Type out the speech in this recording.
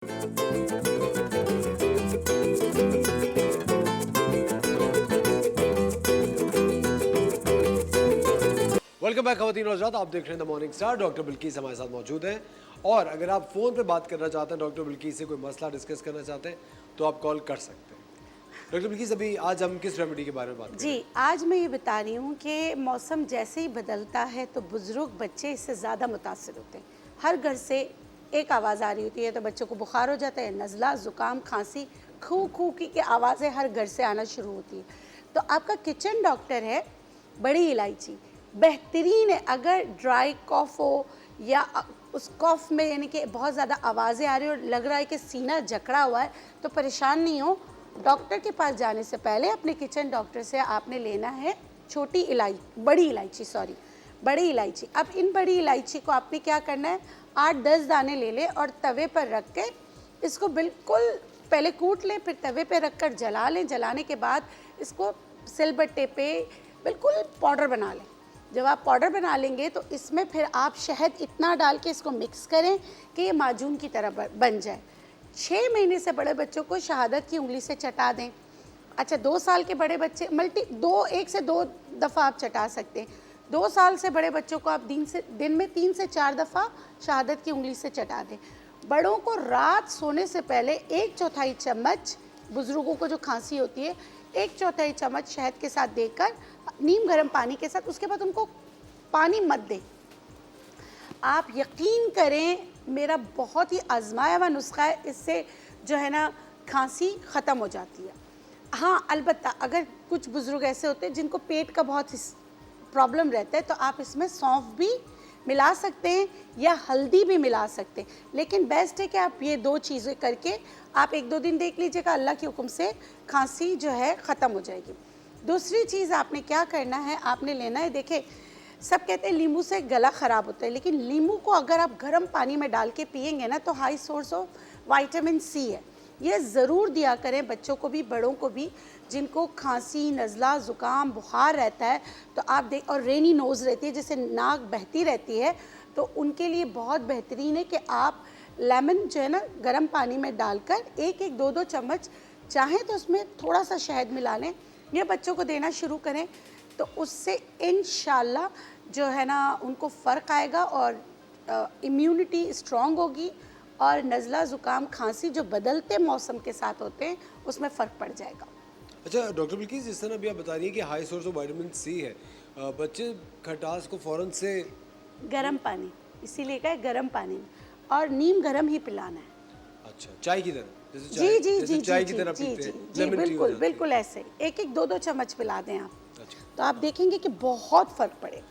Welcome back खवातीन और हज़रात, आप देख रहे हैं the morning star. Doctor Bilkis हमारे साथ मौजूद हैं और अगर आप फ़ोन पे बात करना चाहते हैं, डॉक्टर बिल्किस से कोई मसला डिस्कस करना चाहते हैं तो आप कॉल कर सकते हैं। डॉक्टर बिल्किस, अभी आज हम किस रेमेडी के बारे में बात करें? जी, आज मैं ये बता रही हूँ कि मौसम जैसे ही बदलता है तो बुज़ुर्ग बच्चे इससे ज़्यादा मुतासिर होते हैं। हर घर से एक आवाज़ आ रही होती है, तो बच्चों को बुखार हो जाता है, नज़ला, ज़ुकाम, खांसी, खू खू की आवाज़ें हर घर से आना शुरू होती है। तो आपका किचन डॉक्टर है बड़ी इलायची, बेहतरीन है। अगर ड्राई कॉफ़ हो या उस कॉफ़ में यानी कि बहुत ज़्यादा आवाज़ें आ रही हो और लग रहा है कि सीना जकड़ा हुआ है, तो परेशान नहीं हो। डॉक्टर के पास जाने से पहले अपने किचन डॉक्टर से आपने लेना है बड़ी इलायची। अब इन बड़ी इलायची को आपने क्या करना है, 8-10 दाने ले लें और तवे पर रख के इसको बिल्कुल पहले कूट लें, फिर तवे पे रख कर जला लें। जलाने के बाद इसको सिलबट्टे पे बिल्कुल पाउडर बना लें। जब आप पाउडर बना लेंगे तो इसमें फिर आप शहद इतना डाल के इसको मिक्स करें कि ये माजून की तरह बन जाए। 6 महीने से बड़े बच्चों को शहादत की उंगली से चटा दें। अच्छा, 2 साल के बड़े बच्चे एक से दो दफ़ा आप चटा सकते हैं। 2 साल से बड़े बच्चों को आप दिन में 3 से 4 दफ़ा शहादत की उंगली से चटा दें। बड़ों को रात सोने से पहले 1/4 चम्मच, बुज़ुर्गों को जो खांसी होती है, 1/4 चम्मच शहद के साथ देकर नीम गर्म पानी के साथ, उसके बाद उनको पानी मत दें। आप यकीन करें, मेरा बहुत ही आजमाया हुआ नुस्खा है, इससे जो है ना खांसी ख़त्म हो जाती है। हाँ, अलबत्ता अगर कुछ बुज़ुर्ग ऐसे होते हैं जिनको पेट का बहुत प्रॉब्लम रहता है, तो आप इसमें सौंफ भी मिला सकते हैं या हल्दी भी मिला सकते हैं। लेकिन बेस्ट है कि आप ये 2 चीज़ें करके आप 1-2 दिन देख लीजिएगा, अल्लाह के हुक्म से खांसी जो है ख़त्म हो जाएगी। दूसरी चीज़ आपने क्या करना है, आपने लेना है, देखिए सब कहते हैं नींबू से गला ख़राब होता है, लेकिन नींबू को अगर आप गर्म पानी में डाल के पिएंगे ना, तो high source of vitamin C है। ये ज़रूर दिया करें बच्चों को भी, बड़ों को भी, जिनको खांसी, नज़ला, ज़ुकाम, बुखार रहता है। तो आप और रेनी नोज़ रहती है, जैसे नाक बहती रहती है, तो उनके लिए बहुत बेहतरीन है कि आप लेमन जो है ना गर्म पानी में डालकर 1-1, 2-2 चम्मच, चाहें तो उसमें थोड़ा सा शहद मिला लें, ये बच्चों को देना शुरू करें। तो उससे इंशाल्लाह जो है ना उनको फ़र्क आएगा और इम्यूनिटी स्ट्रॉन्ग होगी और नज़ला, ज़ुकाम, खांसी जो बदलते मौसम के साथ होते हैं उसमें फ़र्क पड़ जाएगा। अच्छा डॉक्टर बिल्किस, जिस तरह अभी आप बता रही हैं कि high source of vitamin C है, बच्चे खटास को फ़ौरन से गर्म पानी, इसीलिए कहा है गर्म पानी में, और नीम गर्म ही पिलाना है। अच्छा, चाय की तरह, जी चाय की तरह पीते हैं, लेमन टी हो बिल्कुल जाती है। बिल्कुल ऐसे 1-1, 2-2 चम्मच पिला दें आप, अच्छा, तो आप देखेंगे कि बहुत फ़र्क पड़ेगा।